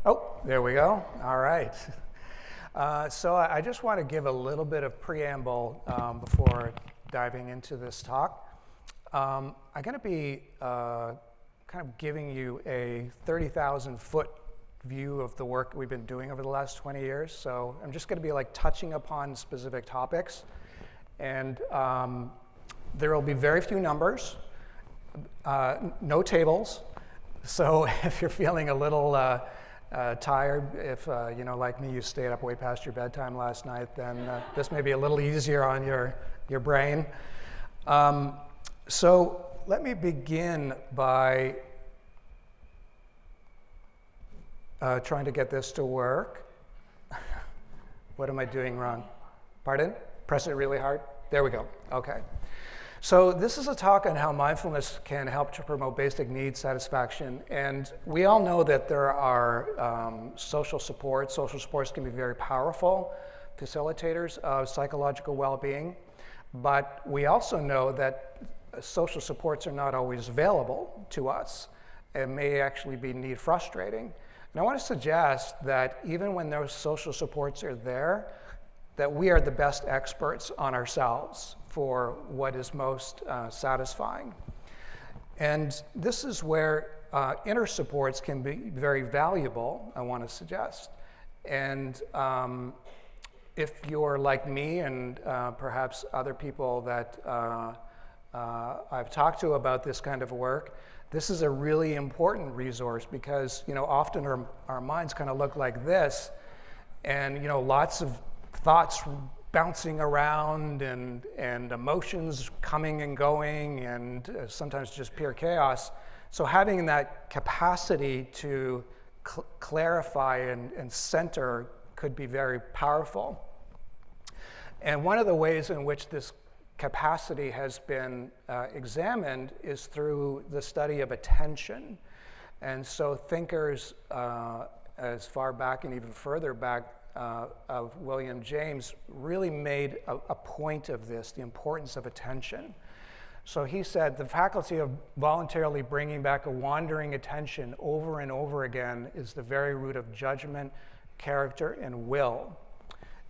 Oh, there we go. All right. So I just want to give a little bit of preamble before diving into this talk. I'm going to be kind of giving you a 30,000-foot view of the work we've been doing over the last 20 years. So I'm just going to be like touching upon specific topics. And there will be very few numbers, no tables. So if you're feeling a little tired, if like me, you stayed up way past your bedtime last night, then this may be a little easier on your brain. So let me begin by trying to get this to work. What am I doing wrong? Pardon? Press it really hard? There we go. Okay. So this is a talk on how mindfulness can help to promote basic needs satisfaction. And we all know that there are social supports. Social supports can be very powerful facilitators of psychological well-being. But we also know that social supports are not always available to us. It may actually be need frustrating. And I want to suggest that even when those social supports are there, that we are the best experts on ourselves for what is most satisfying. And this is where inner supports can be very valuable, I want to suggest. And if you're like me and perhaps other people that I've talked to about this kind of work, this is a really important resource because often our minds kind of look like this, and lots of thoughts bouncing around and emotions coming and going, and sometimes just pure chaos. So having that capacity to clarify and center could be very powerful. And one of the ways in which this capacity has been examined is through the study of attention. And so thinkers as far back and even further back of William James really made a point of this, the importance of attention. So he said, the faculty of voluntarily bringing back a wandering attention over and over again is the very root of judgment, character, and will.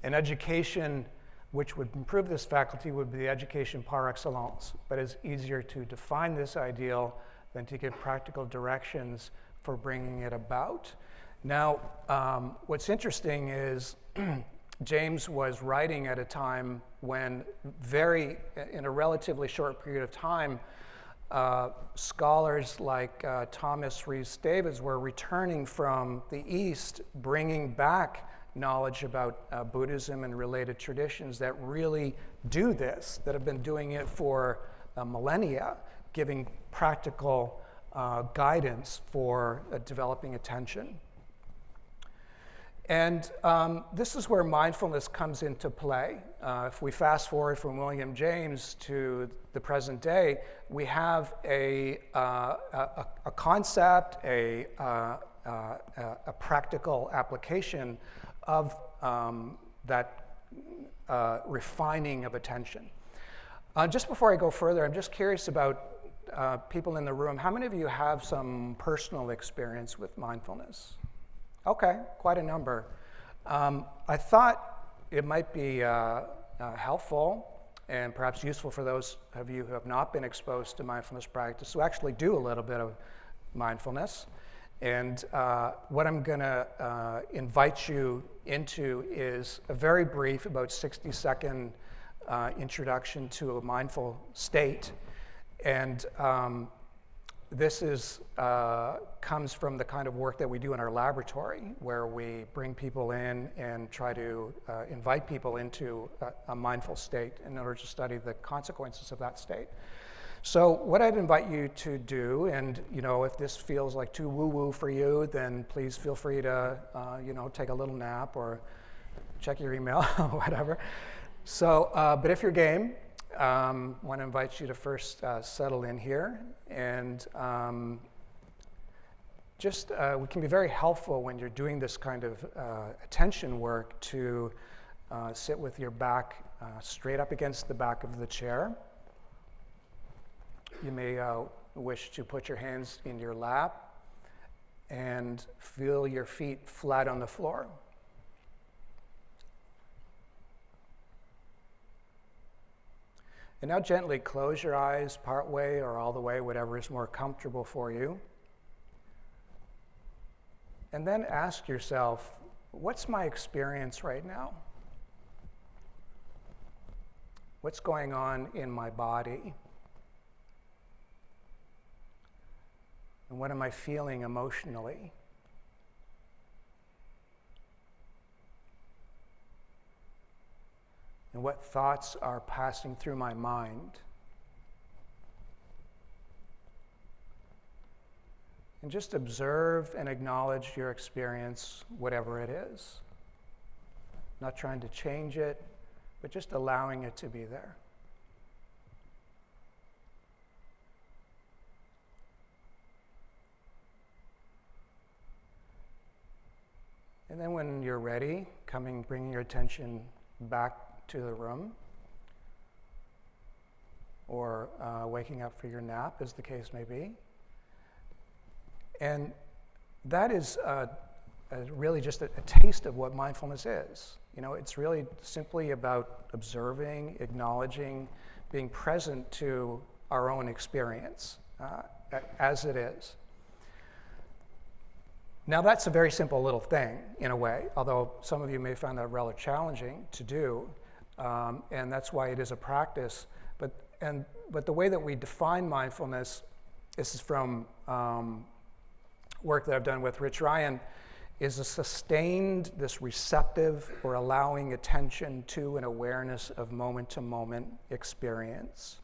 An education which would improve this faculty would be the education par excellence, but it's easier to define this ideal than to give practical directions for bringing it about. Now, what's interesting is James was writing at a time when in a relatively short period of time, scholars like Thomas Rhys Davids were returning from the East, bringing back knowledge about Buddhism and related traditions that really do this, that have been doing it for millennia, giving practical guidance for developing attention. And this is where mindfulness comes into play. If we fast forward from William James to the present day, we have a concept, a practical application of that refining of attention. Just before I go further, I'm just curious about people in the room. How many of you have some personal experience with mindfulness? Okay, quite a number. I thought it might be helpful and perhaps useful for those of you who have not been exposed to mindfulness practice to actually do a little bit of mindfulness. And what I'm going to invite you into is a very brief, about 60-second introduction to a mindful state. And this comes from the kind of work that we do in our laboratory, where we bring people in and try to invite people into a mindful state in order to study the consequences of that state. So what I'd invite you to do, and if this feels like too woo-woo for you, then please feel free to take a little nap or check your email or whatever. So, but if you're game, I want to invite you to first settle in here, and we can be very helpful when you're doing this kind of attention work to sit with your back straight up against the back of the chair. You may wish to put your hands in your lap and feel your feet flat on the floor. And now gently close your eyes part way or all the way, whatever is more comfortable for you. And then ask yourself, what's my experience right now? What's going on in my body? And what am I feeling emotionally? And what thoughts are passing through my mind? And just observe and acknowledge your experience, whatever it is. Not trying to change it, but just allowing it to be there. And then when you're ready, bringing your attention back to the room, or waking up for your nap, as the case may be. And that is really just a taste of what mindfulness is. You know, it's really simply about observing, acknowledging, being present to our own experience as it is. Now that's a very simple little thing in a way, although some of you may find that rather challenging to do, and that's why it is a practice. But the way that we define mindfulness, this is from work that I've done with Rich Ryan, is a sustained, this receptive or allowing attention to and awareness of moment-to-moment experience.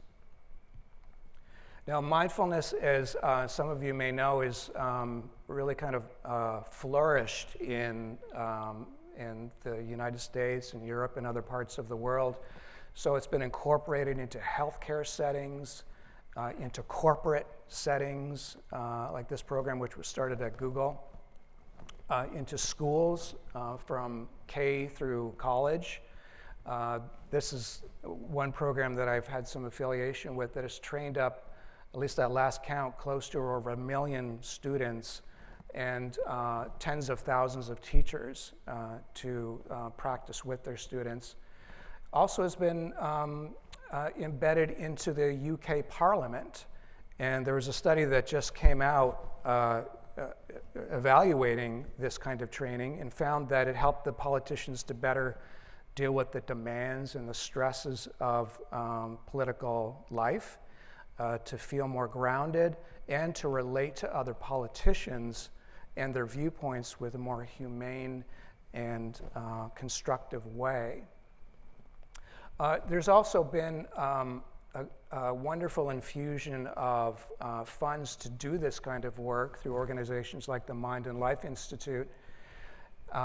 Now, mindfulness, as some of you may know, is really kind of flourished in the United States and Europe and other parts of the world. So it's been incorporated into healthcare settings, into corporate settings, like this program which was started at Google, into schools from K through college. This is one program that I've had some affiliation with that has trained up, at least at last count, close to over 1 million students and tens of thousands of teachers to practice with their students. Also has been embedded into the UK Parliament. And there was a study that just came out evaluating this kind of training and found that it helped the politicians to better deal with the demands and the stresses of political life, to feel more grounded, and to relate to other politicians and their viewpoints with a more humane and constructive way. There's also been a wonderful infusion of funds to do this kind of work through organizations like the Mind and Life Institute,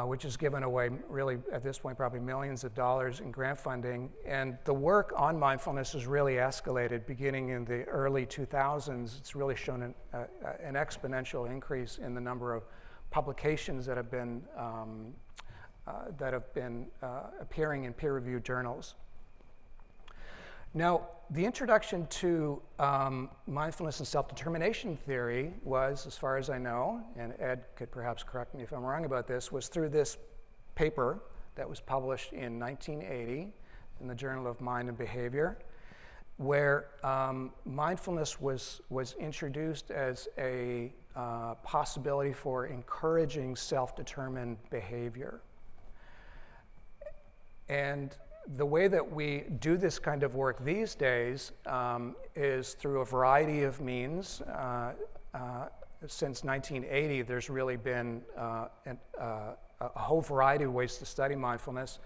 which has given away really, at this point, probably millions of dollars in grant funding. And the work on mindfulness has really escalated beginning in the early 2000s. It's really shown an exponential increase in the number of publications that have been appearing in peer-reviewed journals. Now, the introduction to mindfulness and self-determination theory was, as far as I know, and Ed could perhaps correct me if I'm wrong about this, was through this paper that was published in 1980 in the Journal of Mind and Behavior, where mindfulness was introduced as a possibility for encouraging self-determined behavior. And the way that we do this kind of work these days is through a variety of means. Since 1980, there's really been a whole variety of ways to study mindfulness.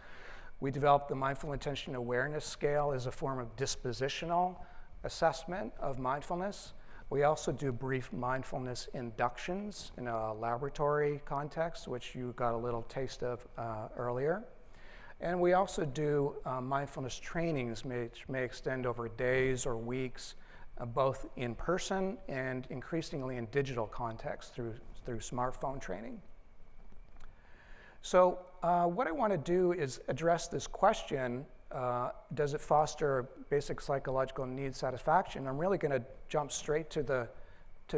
We developed the Mindful Intention Awareness Scale as a form of dispositional assessment of mindfulness. We also do brief mindfulness inductions in a laboratory context, which you got a little taste of earlier. And we also do mindfulness trainings, which may extend over days or weeks, both in person and increasingly in digital context through smartphone training. So what I want to do is address this question, does it foster basic psychological need satisfaction? I'm really going to jump straight to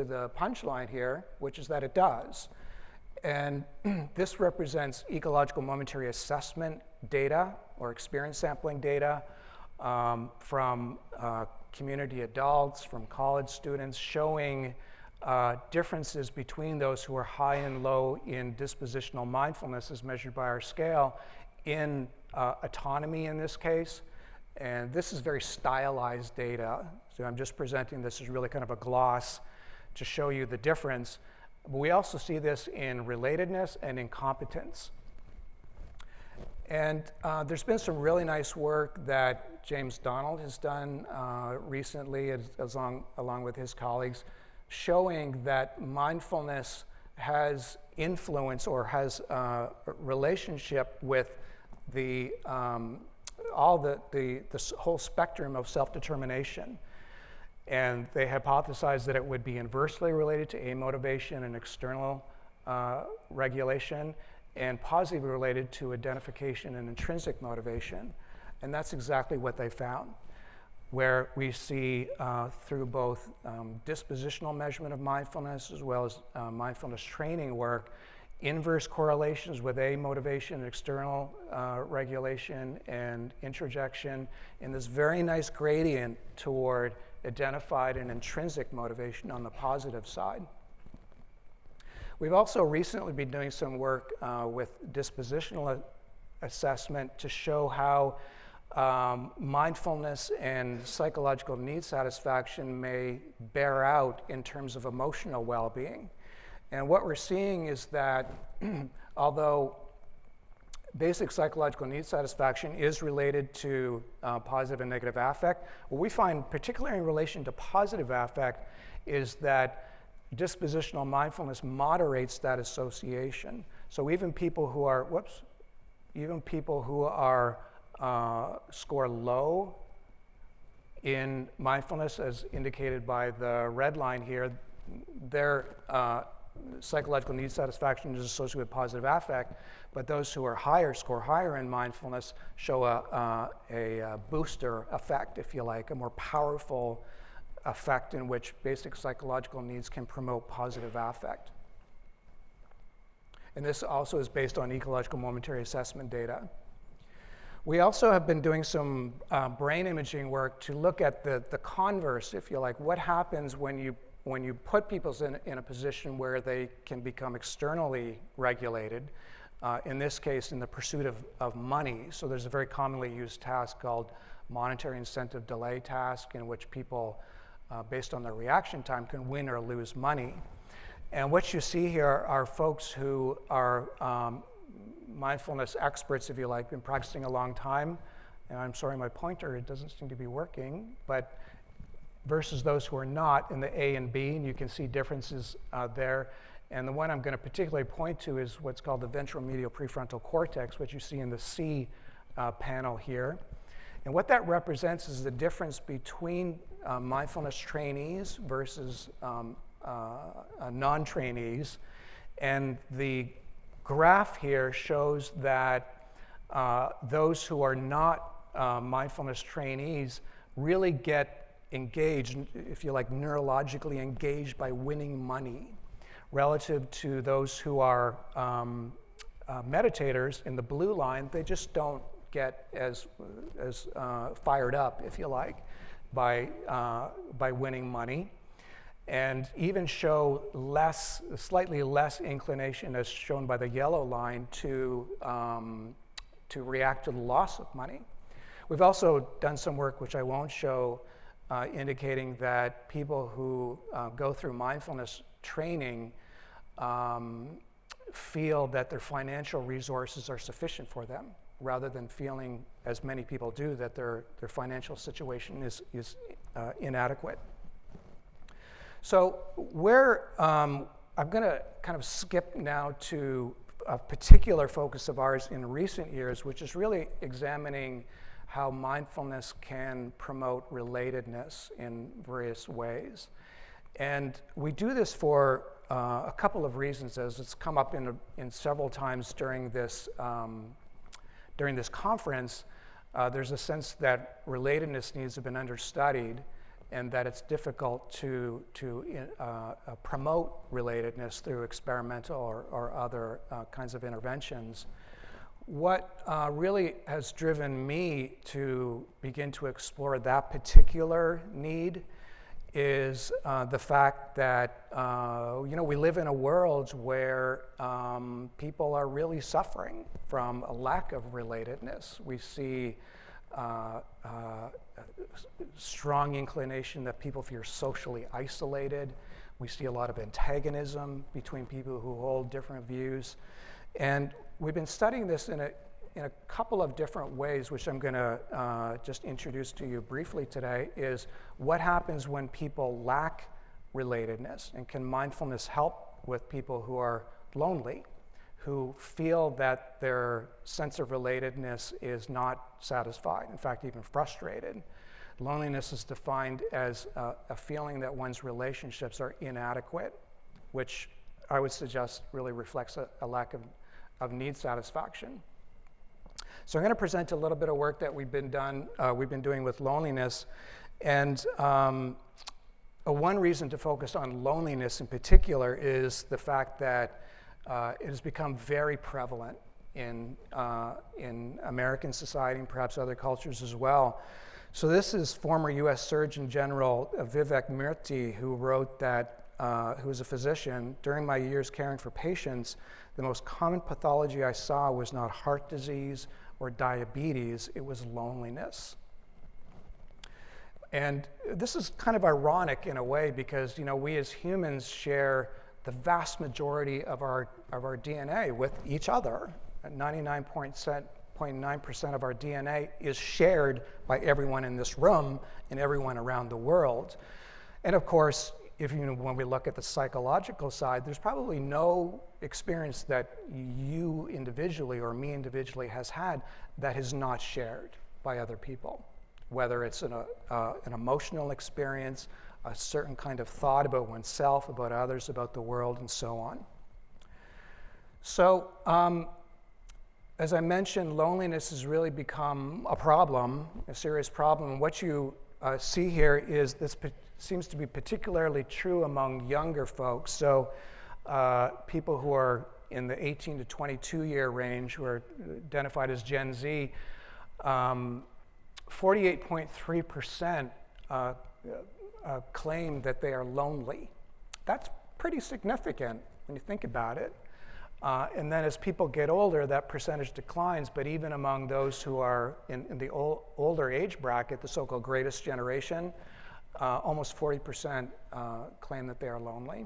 the punchline here, which is that it does. And this represents ecological momentary assessment data or experience sampling data from community adults, from college students, showing differences between those who are high and low in dispositional mindfulness as measured by our scale in autonomy in this case. And this is very stylized data. So I'm just presenting this as really kind of a gloss to show you the difference. But we also see this in relatedness and in competence. And there's been some really nice work that James Donald has done recently, along with his colleagues, showing that mindfulness has influence or has a relationship with the whole spectrum of self-determination. And they hypothesized that it would be inversely related to amotivation and external regulation, and positively related to identification and intrinsic motivation. And that's exactly what they found, where we see through both dispositional measurement of mindfulness as well as mindfulness training work, inverse correlations with amotivation and external regulation and introjection, and this very nice gradient toward identified and intrinsic motivation on the positive side. We've also recently been doing some work with dispositional assessment to show how mindfulness and psychological need satisfaction may bear out in terms of emotional well-being. And what we're seeing is that although basic psychological need satisfaction is related to positive and negative affect, what we find particularly in relation to positive affect is that dispositional mindfulness moderates that association. So even people who are, score low in mindfulness, as indicated by the red line here, their psychological need satisfaction is associated with positive affect, but those who are higher, score higher in mindfulness, show a booster effect, if you like, a more powerful effect in which basic psychological needs can promote positive affect. And this also is based on ecological momentary assessment data. We also have been doing some brain imaging work to look at the converse, if you like. What happens when you put people in a position where they can become externally regulated, in this case in the pursuit of money. So there's a very commonly used task called monetary incentive delay task, in which people, based on their reaction time, can win or lose money. And what you see here are folks who are mindfulness experts, if you like, been practicing a long time. And I'm sorry, my pointer, it doesn't seem to be working, but versus those who are not in the A and B, and you can see differences there. And the one I'm going to particularly point to is what's called the ventral medial prefrontal cortex, which you see in the C panel here. And what that represents is the difference between mindfulness trainees versus non-trainees. And the graph here shows that those who are not mindfulness trainees really get engaged, if you like, neurologically engaged by winning money, relative to those who are meditators in the blue line. They just don't get as fired up, if you like, by winning money, and even show slightly less inclination, as shown by the yellow line, to react to the loss of money. We've also done some work, which I won't show, indicating that people who go through mindfulness training feel that their financial resources are sufficient for them, rather than feeling, as many people do, that their financial situation is inadequate. So I'm going to kind of skip now to a particular focus of ours in recent years, which is really examining how mindfulness can promote relatedness in various ways. And we do this for a couple of reasons, as it's come up in several times during this conference. There's a sense that relatedness needs have been understudied, and that it's difficult to promote relatedness through experimental or other kinds of interventions. What really has driven me to begin to explore that particular need is the fact that we live in a world where people are really suffering from a lack of relatedness. We see strong inclination that people feel socially isolated. We see a lot of antagonism between people who hold different views. And we've been studying this in a couple of different ways, which I'm going to just introduce to you briefly today, is what happens when people lack relatedness, and can mindfulness help with people who are lonely, who feel that their sense of relatedness is not satisfied, in fact, even frustrated. Loneliness is defined as a feeling that one's relationships are inadequate, which I would suggest really reflects a lack of need satisfaction. So I'm going to present a little bit of work that we've been doing with loneliness, and one reason to focus on loneliness in particular is the fact that it has become very prevalent in American society and perhaps other cultures as well. So this is former U.S. Surgeon General Vivek Murthy, who wrote that, who was a physician, during my years caring for patients, the most common pathology I saw was not heart disease or diabetes, it was loneliness. And this is kind of ironic in a way because, we as humans share the vast majority of our DNA with each other. 99.9% of our DNA is shared by everyone in this room and everyone around the world. And of course, when we look at the psychological side, there's probably no experience that you individually or me individually has had that is not shared by other people, whether it's an emotional experience, a certain kind of thought about oneself, about others, about the world, and so on. So, as I mentioned, loneliness has really become a problem, a serious problem. And what you see here is this seems to be particularly true among younger folks. So people who are in the 18 to 22 year range, who are identified as Gen Z, 48.3% claim that they are lonely. That's pretty significant when you think about it. And then as people get older, that percentage declines, but even among those who are in the older age bracket, the so-called greatest generation, almost 40% claim that they are lonely.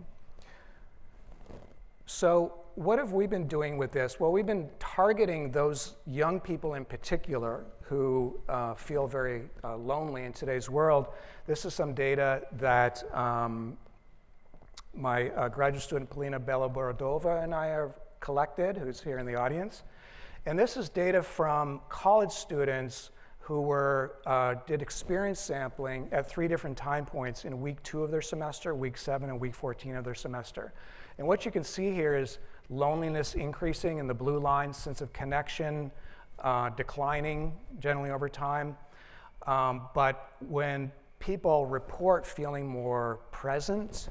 So what have we been doing with this? Well, we've been targeting those young people in particular who feel very lonely in today's world. This is some data that my graduate student Polina Beloborodova and I have collected, who's here in the audience. And this is data from college students who did experience sampling at 3 different time points in week 2 of their semester, week 7, and week 14 of their semester. And what you can see here is loneliness increasing in the blue line, sense of connection declining generally over time. But when people report feeling more present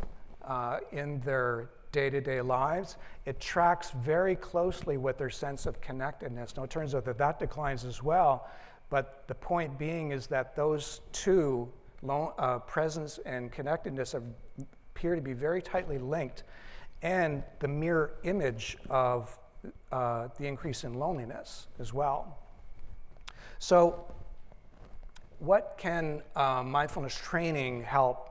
in their day-to-day lives, it tracks very closely with their sense of connectedness. Now, it turns out that declines as well, but the point being is that those two, presence and connectedness, appear to be very tightly linked, and the mirror image of the increase in loneliness as well. So what can mindfulness training help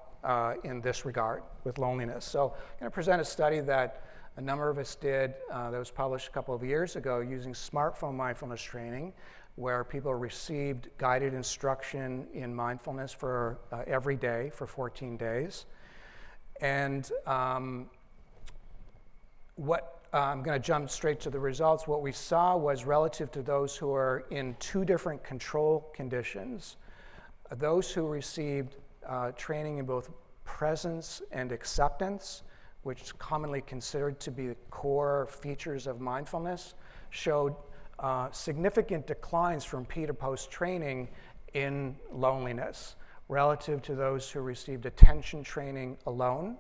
in this regard with loneliness? So I'm going to present a study that a number of us did that was published a couple of years ago using smartphone mindfulness training, where people received guided instruction in mindfulness for every day for 14 days. And I'm going to jump straight to the results. What we saw was relative to those who are in 2 different control conditions, those who received training in both presence and acceptance, which is commonly considered to be the core features of mindfulness, showed significant declines from pre to post training in loneliness, relative to those who received attention training alone,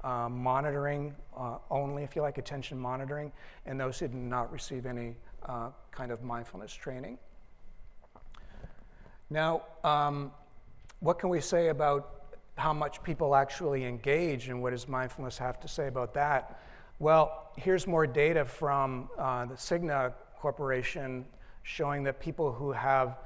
monitoring only, if you like, attention monitoring, and those who did not receive any kind of mindfulness training. Now, what can we say about how much people actually engage, and what does mindfulness have to say about that? Well, here's more data from the Cigna Corporation showing that people who have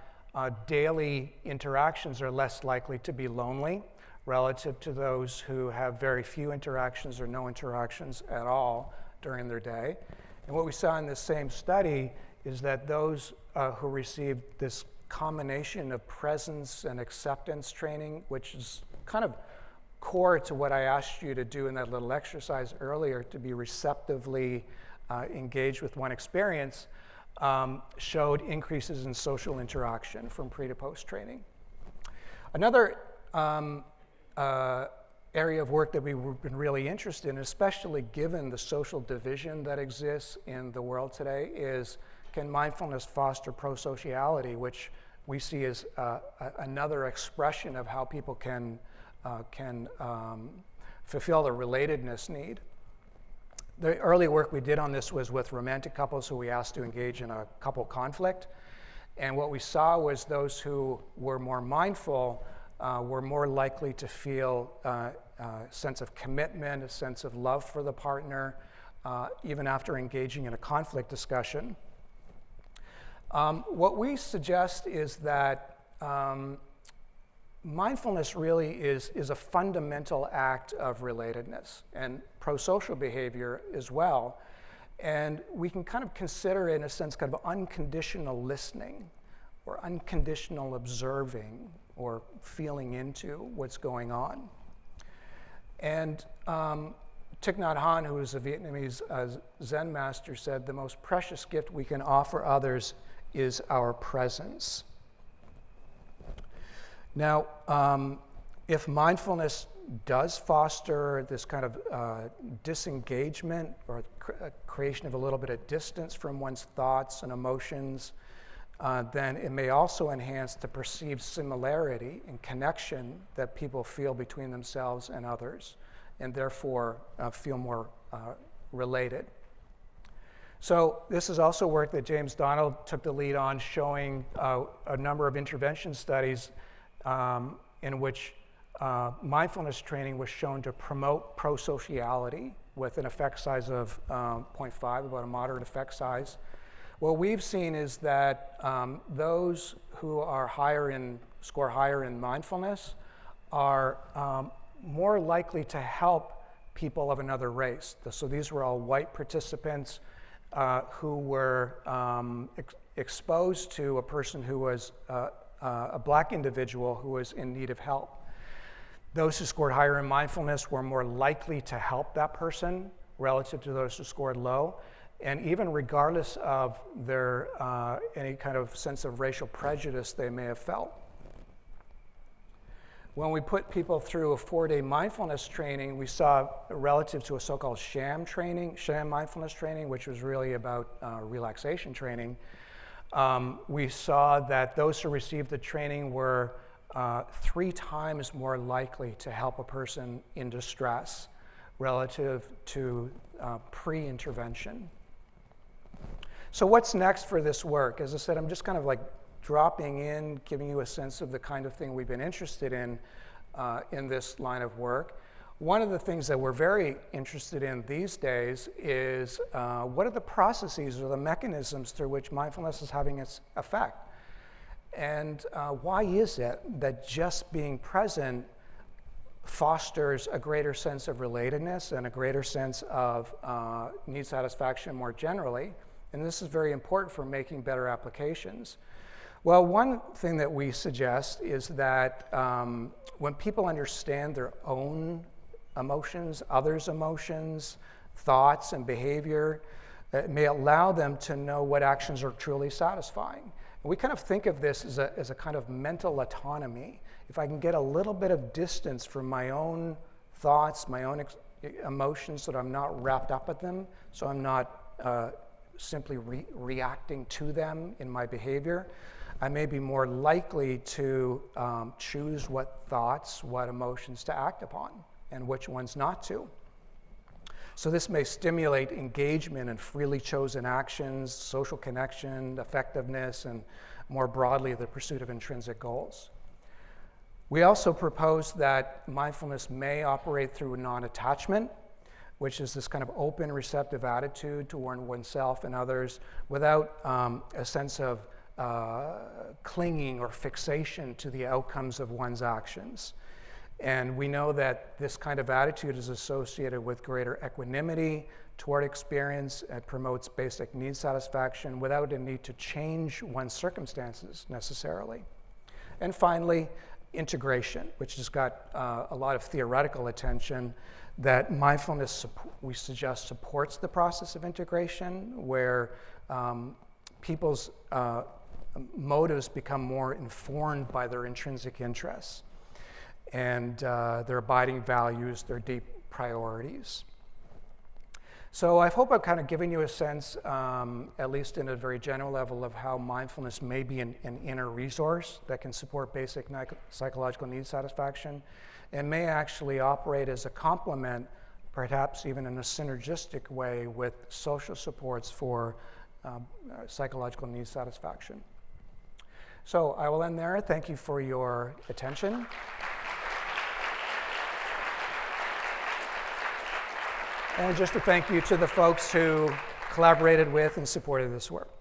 daily interactions are less likely to be lonely relative to those who have very few interactions or no interactions at all during their day. And what we saw in this same study is that those who received this combination of presence and acceptance training, which is kind of core to what I asked you to do in that little exercise earlier, to be receptively engaged with one experience, showed increases in social interaction from pre to post training. Another area of work that we've been really interested in, especially given the social division that exists in the world today, is can mindfulness foster pro-sociality, which we see as another expression of how people can fulfill the relatedness need. The early work we did on this was with romantic couples who we asked to engage in a couple conflict. And what we saw was those who were more mindful were more likely to feel a sense of commitment, a sense of love for the partner, even after engaging in a conflict discussion. What we suggest is that mindfulness really is a fundamental act of relatedness and pro-social behavior as well. And we can kind of consider it, in a sense, kind of unconditional listening or unconditional observing or feeling into what's going on. And Thich Nhat Hanh, who is a Vietnamese Zen master, said the most precious gift we can offer others is our presence. Now, if mindfulness does foster this kind of disengagement or creation of a little bit of distance from one's thoughts and emotions, then it may also enhance the perceived similarity and connection that people feel between themselves and others, and therefore feel more related. So this is also work that James Donald took the lead on, showing a number of intervention studies in which mindfulness training was shown to promote pro-sociality with an effect size of 0.5, about a moderate effect size. What we've seen is that those who are score higher in mindfulness are more likely to help people of another race. So these were all white participants who were exposed to a person who was a black individual who was in need of help. Those who scored higher in mindfulness were more likely to help that person relative to those who scored low. And even regardless of their any kind of sense of racial prejudice they may have felt. When we put people through a 4-day mindfulness training, we saw, relative to a so-called sham mindfulness training, which was really about relaxation training, we saw that those who received the training were 3 times more likely to help a person in distress relative to pre-intervention. So what's next for this work? As I said, I'm just kind of like dropping in, giving you a sense of the kind of thing we've been interested in this line of work. One of the things that we're very interested in these days is what are the processes or the mechanisms through which mindfulness is having its effect? And why is it that just being present fosters a greater sense of relatedness and a greater sense of need satisfaction more generally? And this is very important for making better applications. Well, one thing that we suggest is that when people understand their own emotions, others' emotions, thoughts, and behavior, it may allow them to know what actions are truly satisfying. And we kind of think of this as a kind of mental autonomy. If I can get a little bit of distance from my own thoughts, my own emotions, so that I'm not wrapped up with them, so I'm not simply reacting to them in my behavior, I may be more likely to choose what thoughts, what emotions to act upon, and which ones not to. So this may stimulate engagement in freely chosen actions, social connection, effectiveness, and more broadly, the pursuit of intrinsic goals. We also propose that mindfulness may operate through non-attachment, which is this kind of open, receptive attitude toward oneself and others without a sense of clinging or fixation to the outcomes of one's actions. And we know that this kind of attitude is associated with greater equanimity toward experience. It promotes basic need satisfaction without a need to change one's circumstances necessarily. And finally, integration, which has got a lot of theoretical attention, that mindfulness, we suggest, supports the process of integration, where people's motives become more informed by their intrinsic interests and their abiding values, their deep priorities. So I hope I've kind of given you a sense, at least in a very general level, of how mindfulness may be an inner resource that can support basic psychological need satisfaction and may actually operate as a complement, perhaps even in a synergistic way, with social supports for psychological need satisfaction. So I will end there. Thank you for your attention. And just a thank you to the folks who collaborated with and supported this work.